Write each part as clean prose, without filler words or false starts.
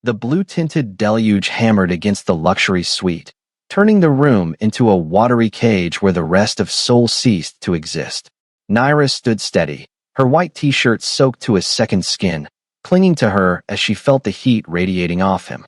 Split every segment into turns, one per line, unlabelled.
The blue-tinted deluge hammered against the luxury suite, turning the room into a watery cage where the rest of Seoul ceased to exist. Naira stood steady, her white t-shirt soaked to his second skin, clinging to her as she felt the heat radiating off him.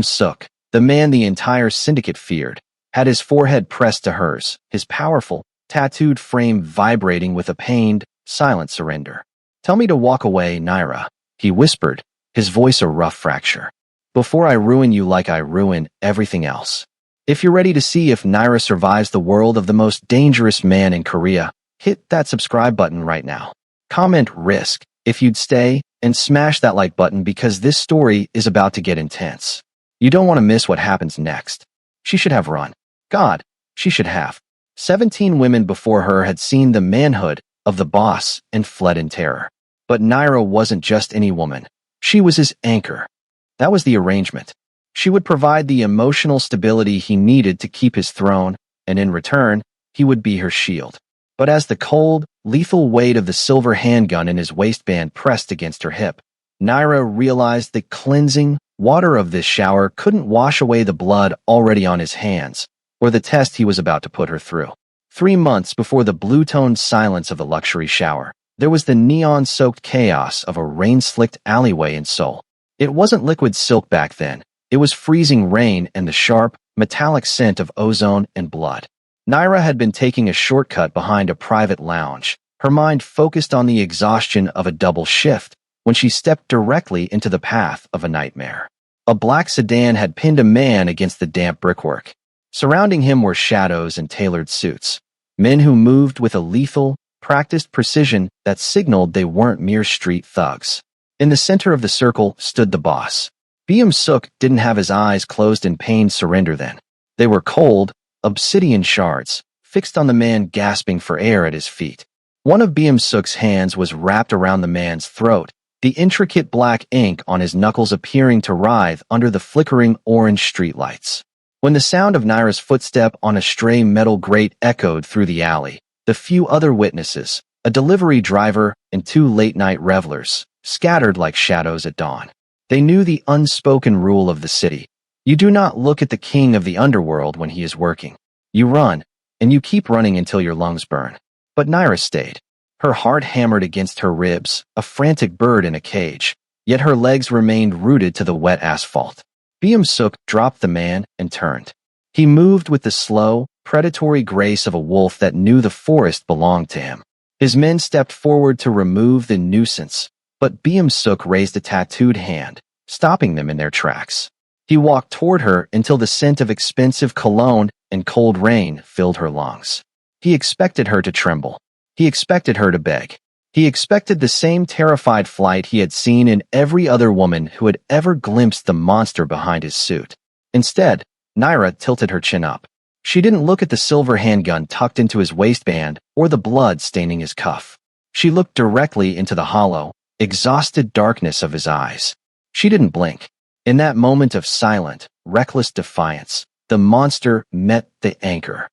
Suk, the man the entire syndicate feared, had his forehead pressed to hers, his powerful, tattooed frame vibrating with a pained, silent surrender. "Tell me to walk away, Naira," he whispered, his voice a rough fracture. "Before I ruin you like I ruin everything else." If you're ready to see if Naira survives the world of the most dangerous man in Korea, hit that subscribe button right now. Comment risk if you'd stay, and smash that like button because this story is about to get intense. You don't want to miss what happens next. She should have run. God, she should have. 17 women before her had seen the manhood of the boss and fled in terror. But Naira wasn't just any woman. She was his anchor. That was the arrangement. She would provide the emotional stability he needed to keep his throne, and in return, he would be her shield. But as the cold, lethal weight of the silver handgun in his waistband pressed against her hip, Naira realized the cleansing water of this shower couldn't wash away the blood already on his hands, or the test he was about to put her through. 3 months before the blue-toned silence of the luxury shower, there was the neon-soaked chaos of a rain-slicked alleyway in Seoul. It wasn't liquid silk back then. It was freezing rain and the sharp, metallic scent of ozone and blood. Naira had been taking a shortcut behind a private lounge, her mind focused on the exhaustion of a double shift, when she stepped directly into the path of a nightmare. A black sedan had pinned a man against the damp brickwork. Surrounding him were shadows and tailored suits, men who moved with a lethal, practiced precision that signaled they weren't mere street thugs. In the center of the circle stood the boss. Suk didn't have his eyes closed in pained surrender then. They were cold, obsidian shards, fixed on the man gasping for air at his feet. One of Suk's hands was wrapped around the man's throat, the intricate black ink on his knuckles appearing to writhe under the flickering orange streetlights. When the sound of Naira's footstep on a stray metal grate echoed through the alley, the few other witnesses, a delivery driver and 2 late-night revelers, scattered like shadows at dawn. They knew the unspoken rule of the city. You do not look at the king of the underworld when he is working. You run, and you keep running until your lungs burn. But Naira stayed. Her heart hammered against her ribs, a frantic bird in a cage, yet her legs remained rooted to the wet asphalt. Suk dropped the man and turned. He moved with the slow, predatory grace of a wolf that knew the forest belonged to him. His men stepped forward to remove the nuisance, but Suk raised a tattooed hand, stopping them in their tracks. He walked toward her until the scent of expensive cologne and cold rain filled her lungs. He expected her to tremble. He expected her to beg. He expected the same terrified flight he had seen in every other woman who had ever glimpsed the monster behind his suit. Instead, Naira tilted her chin up. She didn't look at the silver handgun tucked into his waistband or the blood staining his cuff. She looked directly into the hollow, exhausted darkness of his eyes. She didn't blink. In that moment of silent, reckless defiance, the monster met the anchor.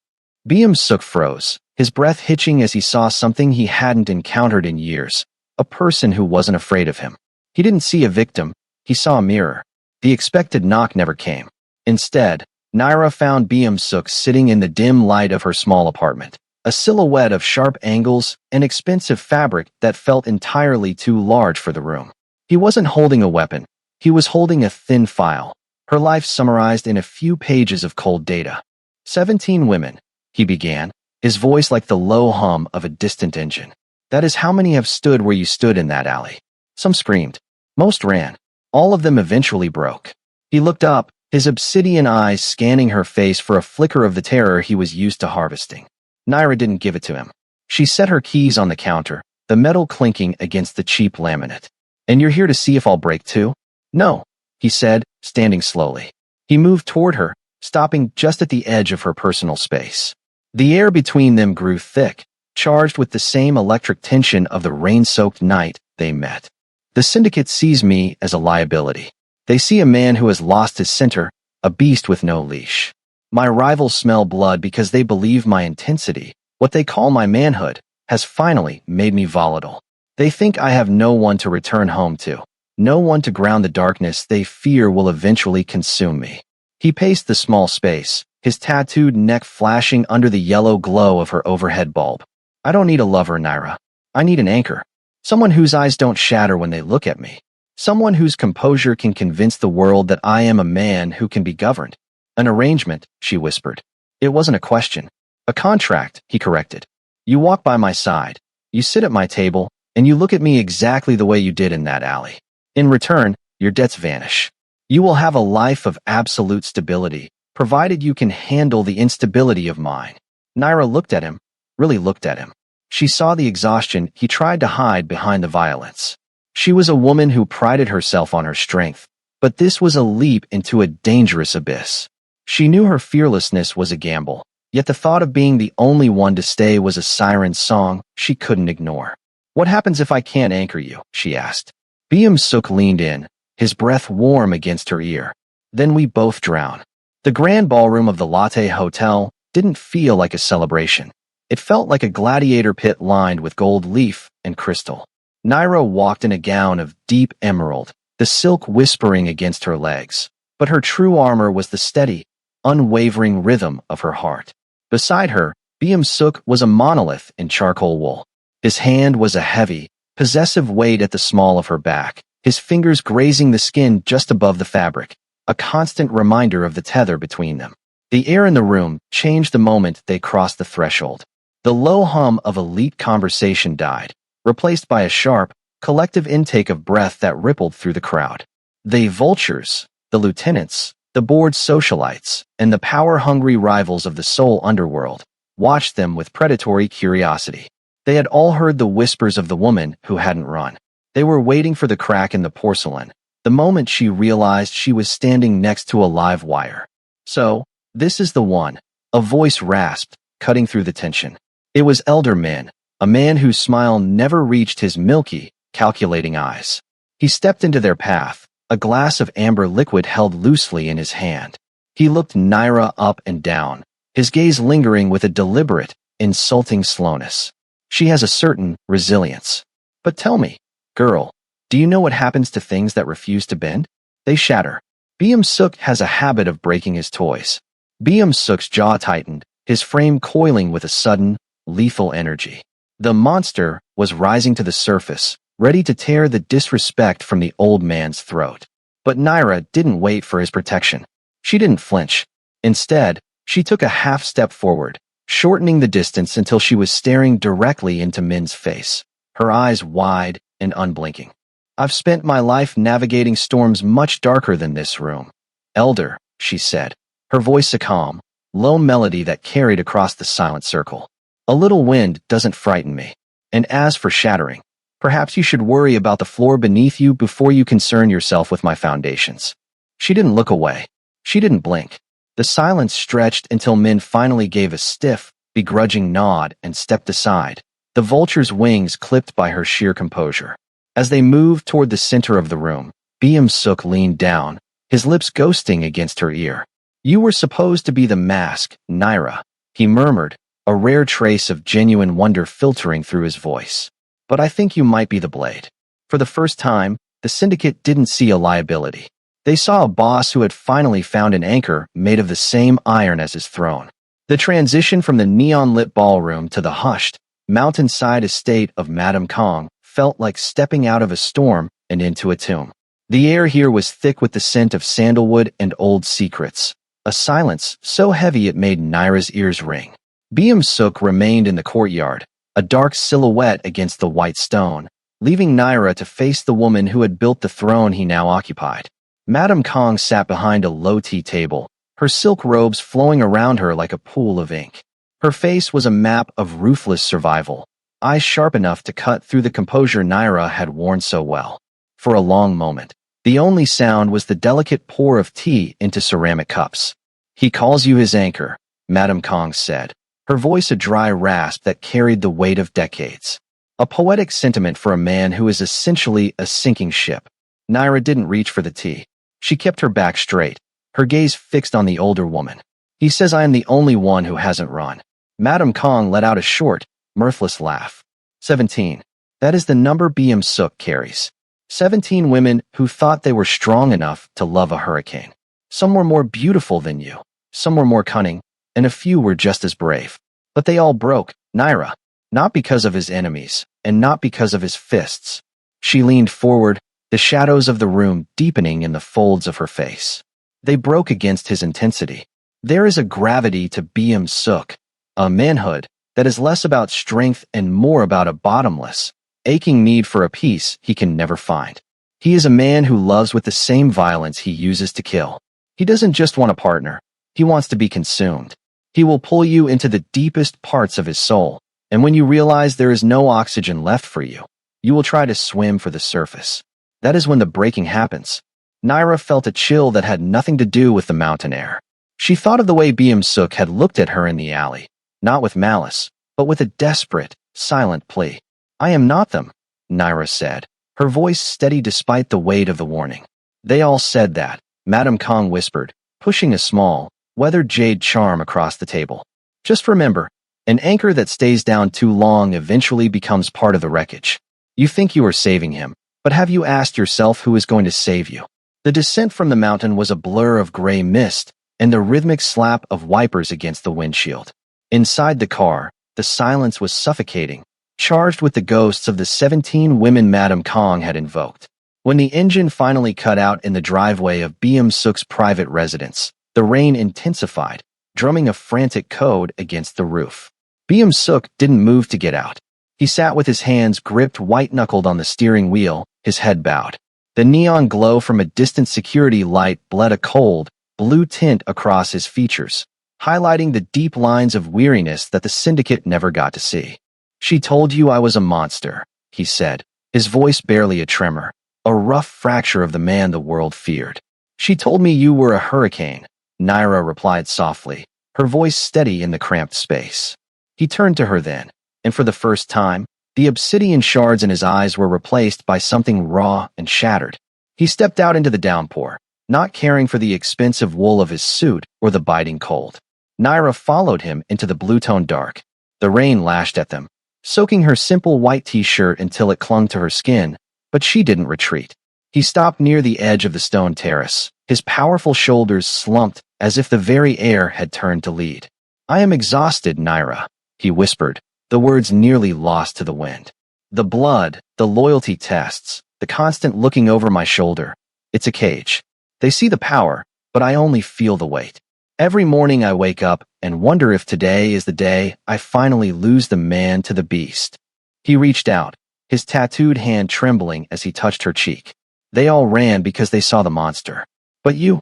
Suk froze, his breath hitching as he saw something he hadn't encountered in years, a person who wasn't afraid of him. He didn't see a victim, he saw a mirror. The expected knock never came. Instead, Naira found Suk sitting in the dim light of her small apartment, a silhouette of sharp angles and expensive fabric that felt entirely too large for the room. He wasn't holding a weapon. He was holding a thin file, her life summarized in a few pages of cold data. 17 women, he began, his voice like the low hum of a distant engine. That is how many have stood where you stood in that alley. Some screamed. Most ran. All of them eventually broke. He looked up, his obsidian eyes scanning her face for a flicker of the terror he was used to harvesting. Naira didn't give it to him. She set her keys on the counter, the metal clinking against the cheap laminate. "And you're here to see if I'll break too?" "No," he said, standing slowly. He moved toward her, stopping just at the edge of her personal space. The air between them grew thick, charged with the same electric tension of the rain-soaked night they met. The syndicate sees me as a liability. They see a man who has lost his center, a beast with no leash. My rivals smell blood because they believe my intensity, what they call my manhood, has finally made me volatile. They think I have no one to return home to, No one to ground the darkness they fear will eventually consume me. He paced the small space, his tattooed neck flashing under the yellow glow of her overhead bulb. I don't need a lover, Naira. I need an anchor. Someone whose eyes don't shatter when they look at me. Someone whose composure can convince the world that I am a man who can be governed. An arrangement, she whispered. It wasn't a question. A contract, he corrected. You walk by my side, you sit at my table, and you look at me exactly the way you did in that alley. In return, your debts vanish. You will have a life of absolute stability, provided you can handle the instability of mine. Naira looked at him, really looked at him. She saw the exhaustion he tried to hide behind the violence. She was a woman who prided herself on her strength, but this was a leap into a dangerous abyss. She knew her fearlessness was a gamble, yet the thought of being the only one to stay was a siren song she couldn't ignore. What happens if I can't anchor you? She asked. Byam Suk leaned in, his breath warm against her ear. Then we both drown. The grand ballroom of the Latte Hotel didn't feel like a celebration. It felt like a gladiator pit lined with gold leaf and crystal. Naira walked in a gown of deep emerald, the silk whispering against her legs. But her true armor was the steady, unwavering rhythm of her heart. Beside her, Byam Suk was a monolith in charcoal wool. His hand was a heavy, possessive weight at the small of her back, his fingers grazing the skin just above the fabric, a constant reminder of the tether between them. The air in the room changed the moment they crossed the threshold. The low hum of elite conversation died, replaced by a sharp, collective intake of breath that rippled through the crowd. The vultures, the lieutenants, the bored socialites, and the power-hungry rivals of the soul underworld watched them with predatory curiosity. They had all heard the whispers of the woman who hadn't run. They were waiting for the crack in the porcelain, the moment she realized she was standing next to a live wire. So, this is the one, a voice rasped, cutting through the tension. It was Elder Min, a man whose smile never reached his milky, calculating eyes. He stepped into their path, a glass of amber liquid held loosely in his hand. He looked Naira up and down, his gaze lingering with a deliberate, insulting slowness. She has a certain resilience. But tell me, girl, do you know what happens to things that refuse to bend? They shatter. Byam Suk has a habit of breaking his toys. Byam Suk's jaw tightened, his frame coiling with a sudden, lethal energy. The monster was rising to the surface, ready to tear the disrespect from the old man's throat. But Naira didn't wait for his protection. She didn't flinch. Instead, she took a half step forward, shortening the distance until she was staring directly into Min's face, her eyes wide and unblinking. I've spent my life navigating storms much darker than this room. Elder, she said, her voice a calm, low melody that carried across the silent circle. A little wind doesn't frighten me. And as for shattering, perhaps you should worry about the floor beneath you before you concern yourself with my foundations. She didn't look away. She didn't blink. The silence stretched until Min finally gave a stiff, begrudging nod and stepped aside, the vulture's wings clipped by her sheer composure. As they moved toward the center of the room, Byam Suk leaned down, his lips ghosting against her ear. You were supposed to be the mask, Naira, he murmured, a rare trace of genuine wonder filtering through his voice. But I think you might be the blade. For the first time, the syndicate didn't see a liability. They saw a boss who had finally found an anchor made of the same iron as his throne. The transition from the neon-lit ballroom to the hushed, mountainside estate of Madame Kong felt like stepping out of a storm and into a tomb. The air here was thick with the scent of sandalwood and old secrets, a silence so heavy it made Naira's ears ring. Byam Suk remained in the courtyard, a dark silhouette against the white stone, leaving Naira to face the woman who had built the throne he now occupied. Madame Kong sat behind a low tea table, her silk robes flowing around her like a pool of ink. Her face was a map of ruthless survival, eyes sharp enough to cut through the composure Naira had worn so well. For a long moment, the only sound was the delicate pour of tea into ceramic cups. He calls you his anchor, Madame Kong said, her voice a dry rasp that carried the weight of decades. A poetic sentiment for a man who is essentially a sinking ship. Naira didn't reach for the tea. She kept her back straight, her gaze fixed on the older woman. He says I am the only one who hasn't run. Madame Kong let out a short, mirthless laugh. 17. That is the number Byam Suk carries. 17 women who thought they were strong enough to love a hurricane. Some were more beautiful than you, some were more cunning, and a few were just as brave. But they all broke, Naira. Not because of his enemies, and not because of his fists. She leaned forward, the shadows of the room deepening in the folds of her face. They broke against his intensity. There is a gravity to BM Suk, a manhood that is less about strength and more about a bottomless, aching need for a peace he can never find. He is a man who loves with the same violence he uses to kill. He doesn't just want a partner, he wants to be consumed. He will pull you into the deepest parts of his soul, and when you realize there is no oxygen left for you, you will try to swim for the surface. That is when the breaking happens. Naira felt a chill that had nothing to do with the mountain air. She thought of the way BM Suk had looked at her in the alley, not with malice, but with a desperate, silent plea. I am not them, Naira said, her voice steady despite the weight of the warning. They all said that, Madame Kong whispered, pushing a small, weathered jade charm across the table. Just remember, an anchor that stays down too long eventually becomes part of the wreckage. You think you are saving him, but have you asked yourself who is going to save you? The descent from the mountain was a blur of gray mist and the rhythmic slap of wipers against the windshield. Inside the car, the silence was suffocating, charged with the ghosts of the 17 women Madame Kong had invoked. When the engine finally cut out in the driveway of BM Suk's private residence, the rain intensified, drumming a frantic code against the roof. BM Suk didn't move to get out. He sat with his hands gripped white-knuckled on the steering wheel, his head bowed. The neon glow from a distant security light bled a cold, blue tint across his features, highlighting the deep lines of weariness that the syndicate never got to see. She told you I was a monster, he said, his voice barely a tremor, a rough fracture of the man the world feared. She told me you were a hurricane, Naira replied softly, her voice steady in the cramped space. He turned to her then, and for the first time, the obsidian shards in his eyes were replaced by something raw and shattered. He stepped out into the downpour, not caring for the expensive wool of his suit or the biting cold. Naira followed him into the blue-toned dark. The rain lashed at them, soaking her simple white t-shirt until it clung to her skin, but she didn't retreat. He stopped near the edge of the stone terrace, his powerful shoulders slumped as if the very air had turned to lead. I am exhausted, Naira, he whispered, the words nearly lost to the wind. The blood, the loyalty tests, the constant looking over my shoulder. It's a cage. They see the power, but I only feel the weight. Every morning I wake up and wonder if today is the day I finally lose the man to the beast. He reached out, his tattooed hand trembling as he touched her cheek. They all ran because they saw the monster. But you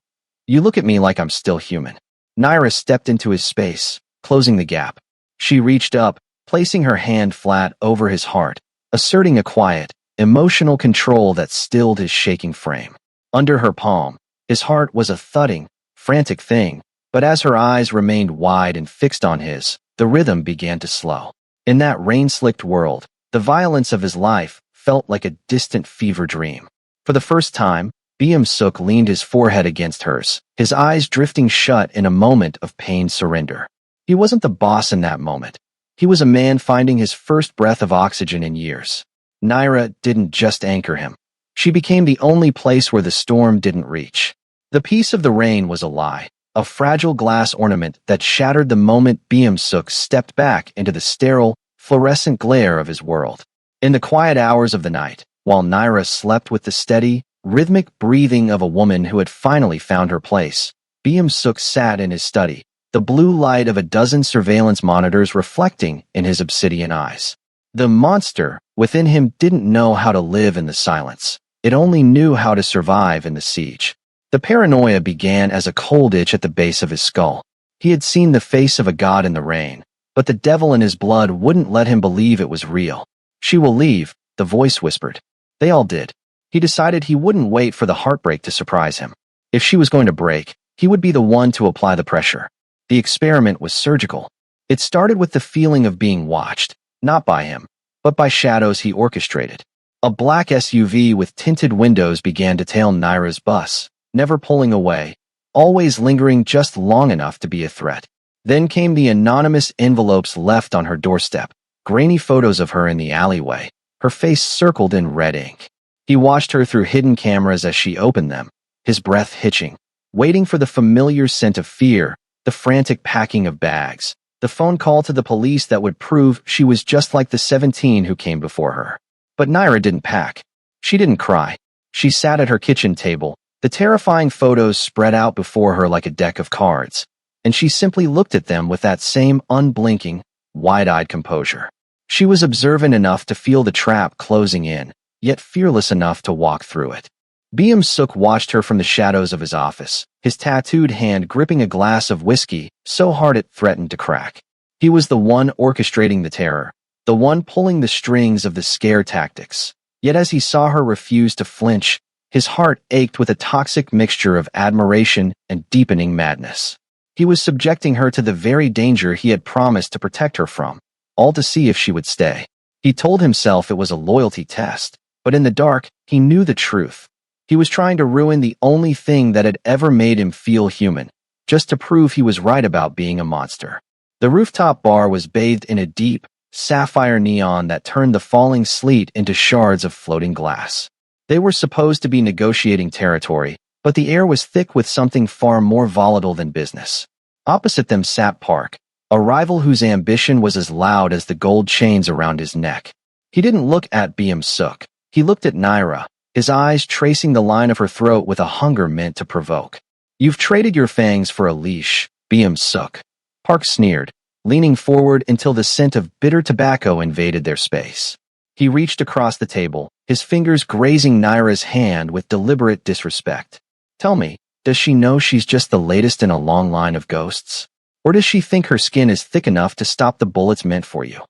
look at me like I'm still human. Naira stepped into his space, closing the gap. She reached up, placing her hand flat over his heart, asserting a quiet, emotional control that stilled his shaking frame. Under her palm, his heart was a thudding, frantic thing, but as her eyes remained wide and fixed on his, the rhythm began to slow. In that rain-slicked world, the violence of his life felt like a distant fever dream. For the first time, BM Suk leaned his forehead against hers, his eyes drifting shut in a moment of pained surrender. He wasn't the boss in that moment. He was a man finding his first breath of oxygen in years. Naira didn't just anchor him. She became the only place where the storm didn't reach. The peace of the rain was a lie, a fragile glass ornament that shattered the moment BM Suk stepped back into the sterile, fluorescent glare of his world. In the quiet hours of the night, while Naira slept with the steady, rhythmic breathing of a woman who had finally found her place, BM Suk sat in his study, the blue light of a dozen surveillance monitors reflecting in his obsidian eyes. The monster within him didn't know how to live in the silence. It only knew how to survive in the siege. The paranoia began as a cold itch at the base of his skull. He had seen the face of a god in the rain, but the devil in his blood wouldn't let him believe it was real. She will leave, the voice whispered. They all did. He decided he wouldn't wait for the heartbreak to surprise him. If she was going to break, he would be the one to apply the pressure. The experiment was surgical. It started with the feeling of being watched, not by him, but by shadows he orchestrated. A black SUV with tinted windows began to tail Naira's bus, never pulling away, always lingering just long enough to be a threat. Then came the anonymous envelopes left on her doorstep, grainy photos of her in the alleyway, her face circled in red ink. He watched her through hidden cameras as she opened them, his breath hitching, waiting for the familiar scent of fear, the frantic packing of bags, the phone call to the police that would prove she was just like the 17 who came before her. But Naira didn't pack. She didn't cry. She sat at her kitchen table, the terrifying photos spread out before her like a deck of cards, and she simply looked at them with that same unblinking, wide-eyed composure. She was observant enough to feel the trap closing in, yet fearless enough to walk through it. Byum Suk watched her from the shadows of his office, his tattooed hand gripping a glass of whiskey so hard it threatened to crack. He was the one orchestrating the terror, the one pulling the strings of the scare tactics. Yet as he saw her refuse to flinch, his heart ached with a toxic mixture of admiration and deepening madness. He was subjecting her to the very danger he had promised to protect her from, all to see if she would stay. He told himself it was a loyalty test, but in the dark, he knew the truth. He was trying to ruin the only thing that had ever made him feel human, just to prove he was right about being a monster. The rooftop bar was bathed in a deep, sapphire neon that turned the falling sleet into shards of floating glass. They were supposed to be negotiating territory, but the air was thick with something far more volatile than business. Opposite them sat Park, a rival whose ambition was as loud as the gold chains around his neck. He didn't look at Byum Suk. He looked at Naira, his eyes tracing the line of her throat with a hunger meant to provoke. "You've traded your fangs for a leash, Byum Suk," Park sneered, leaning forward until the scent of bitter tobacco invaded their space. He reached across the table, his fingers grazing Naira's hand with deliberate disrespect. "Tell me, does she know she's just the latest in a long line of ghosts? Or does she think her skin is thick enough to stop the bullets meant for you?"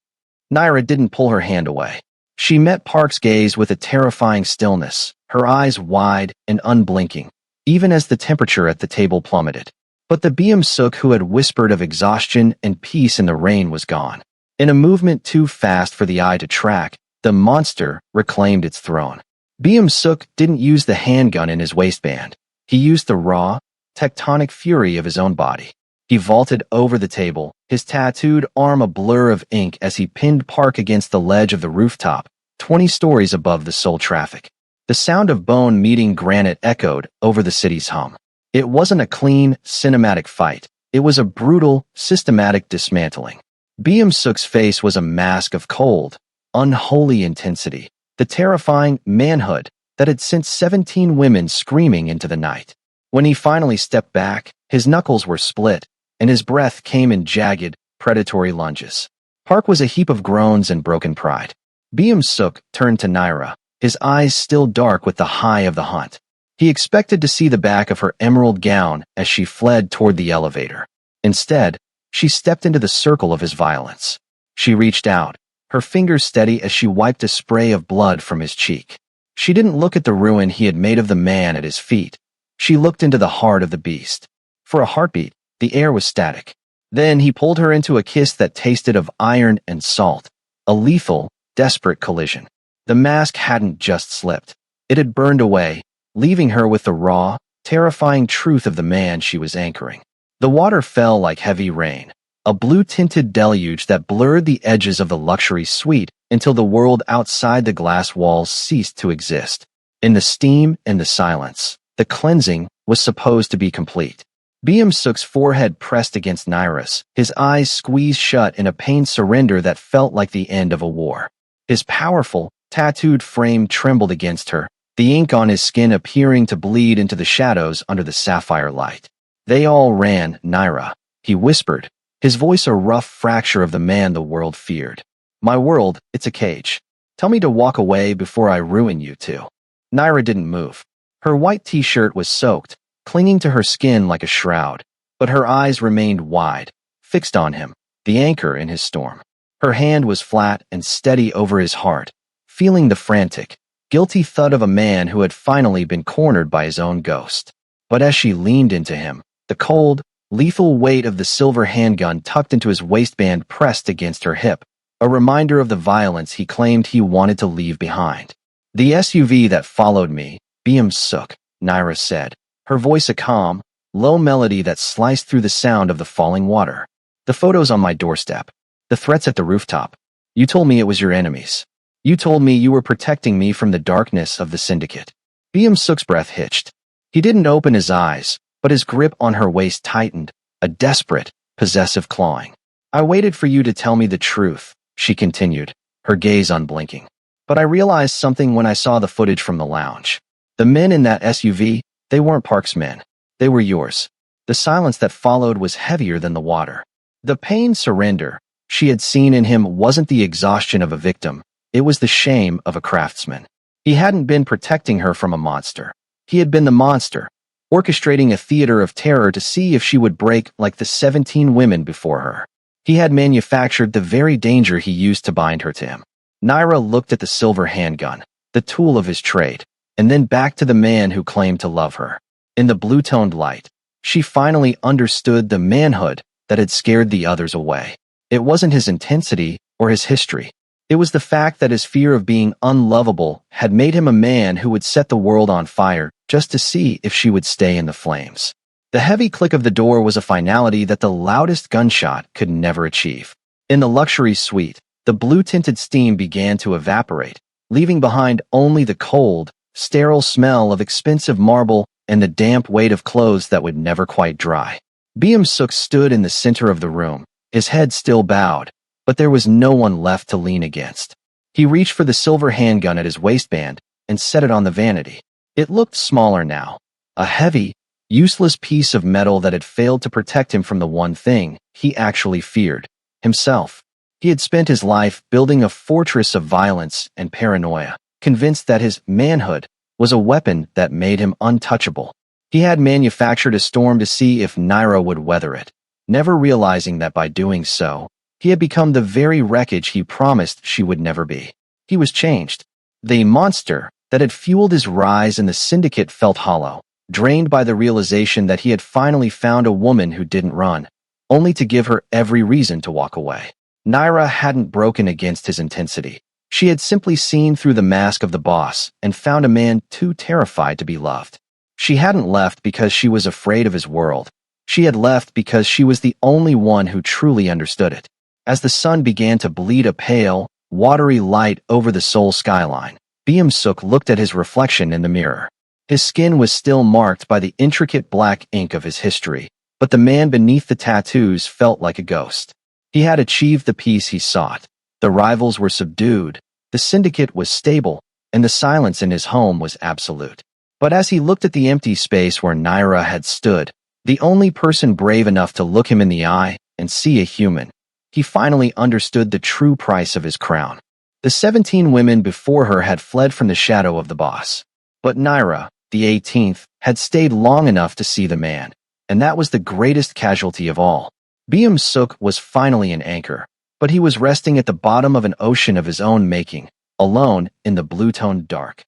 Naira didn't pull her hand away. She met Park's gaze with a terrifying stillness, her eyes wide and unblinking, even as the temperature at the table plummeted. But the Byum Suk who had whispered of exhaustion and peace in the rain was gone. In a movement too fast for the eye to track, the monster reclaimed its throne. Byum Suk didn't use the handgun in his waistband. He used the raw, tectonic fury of his own body. He vaulted over the table, his tattooed arm a blur of ink as he pinned Park against the ledge of the rooftop, 20 stories above the soul traffic. The sound of bone meeting granite echoed over the city's hum. It wasn't a clean, cinematic fight. It was a brutal, systematic dismantling. Byum Suk's face was a mask of cold, unholy intensity, the terrifying manhood that had sent 17 women screaming into the night. When he finally stepped back, his knuckles were split, and his breath came in jagged, predatory lunges. Park was a heap of groans and broken pride. Byum Suk turned to Naira, his eyes still dark with the high of the hunt. He expected to see the back of her emerald gown as she fled toward the elevator. Instead, she stepped into the circle of his violence. She reached out, her fingers steady as she wiped a spray of blood from his cheek. She didn't look at the ruin he had made of the man at his feet. She looked into the heart of the beast. For a heartbeat, the air was static. Then he pulled her into a kiss that tasted of iron and salt, a lethal, desperate collision. The mask hadn't just slipped. It had burned away, leaving her with the raw, terrifying truth of the man she was anchoring. The water fell like heavy rain, a blue-tinted deluge that blurred the edges of the luxury suite until the world outside the glass walls ceased to exist. In the steam and the silence, the cleansing was supposed to be complete. Byum Suk's forehead pressed against Naira's, his eyes squeezed shut in a pained surrender that felt like the end of a war. His powerful, tattooed frame trembled against her, the ink on his skin appearing to bleed into the shadows under the sapphire light. "They all ran, Naira," he whispered, his voice a rough fracture of the man the world feared. "My world, it's a cage. Tell me to walk away before I ruin you too." Naira didn't move. Her white t-shirt was soaked, clinging to her skin like a shroud, but her eyes remained wide, fixed on him, the anchor in his storm. Her hand was flat and steady over his heart, feeling the frantic, guilty thud of a man who had finally been cornered by his own ghost. But as she leaned into him, the cold, lethal weight of the silver handgun tucked into his waistband pressed against her hip, a reminder of the violence he claimed he wanted to leave behind. "The SUV that followed me, Byum Suk," Naira said, her voice a calm, low melody that sliced through the sound of the falling water. "The photos on my doorstep. The threats at the rooftop. You told me it was your enemies. You told me you were protecting me from the darkness of the syndicate. Byum Suk's breath hitched. He didn't open his eyes, but his grip on her waist tightened, a desperate, possessive clawing. I waited for you to tell me the truth, she continued, her gaze unblinking. But I realized something when I saw the footage from the lounge. The men in that SUV, they weren't Park's men. They were yours. The silence that followed was heavier than the water. The pained surrender she had seen in him wasn't the exhaustion of a victim. It was the shame of a craftsman. He hadn't been protecting her from a monster. He had been the monster, orchestrating a theater of terror to see if she would break like the 17 women before her. He had manufactured the very danger he used to bind her to him. Naira looked at the silver handgun, the tool of his trade, and then back to the man who claimed to love her. In the blue-toned light, she finally understood the manhood that had scared the others away. It wasn't his intensity or his history. It was the fact that his fear of being unlovable had made him a man who would set the world on fire just to see if she would stay in the flames. The heavy click of the door was a finality that the loudest gunshot could never achieve. In the luxury suite, the blue-tinted steam began to evaporate, leaving behind only the cold, sterile smell of expensive marble and the damp weight of clothes that would never quite dry. Byum Suk stood in the center of the room, his head still bowed, but there was no one left to lean against. He reached for the silver handgun at his waistband and set it on the vanity. It looked smaller now, a heavy, useless piece of metal that had failed to protect him from the one thing he actually feared, himself. He had spent his life building a fortress of violence and paranoia, convinced that his manhood was a weapon that made him untouchable. He had manufactured a storm to see if Naira would weather it, never realizing that by doing so, he had become the very wreckage he promised she would never be. He was changed. The monster that had fueled his rise in the syndicate felt hollow, drained by the realization that he had finally found a woman who didn't run, only to give her every reason to walk away. Naira hadn't broken against his intensity. She had simply seen through the mask of the boss and found a man too terrified to be loved. She hadn't left because she was afraid of his world. She had left because she was the only one who truly understood it. As the sun began to bleed a pale, watery light over the Seoul skyline, Byum Suk looked at his reflection in the mirror. His skin was still marked by the intricate black ink of his history, but the man beneath the tattoos felt like a ghost. He had achieved the peace he sought. The rivals were subdued, the syndicate was stable, and the silence in his home was absolute. But as he looked at the empty space where Naira had stood, the only person brave enough to look him in the eye and see a human, he finally understood the true price of his crown. The 17 women before her had fled from the shadow of the boss. But Naira, the 18th, had stayed long enough to see the man, and that was the greatest casualty of all. Byum Suk was finally an anchor, but he was resting at the bottom of an ocean of his own making, alone in the blue-toned dark.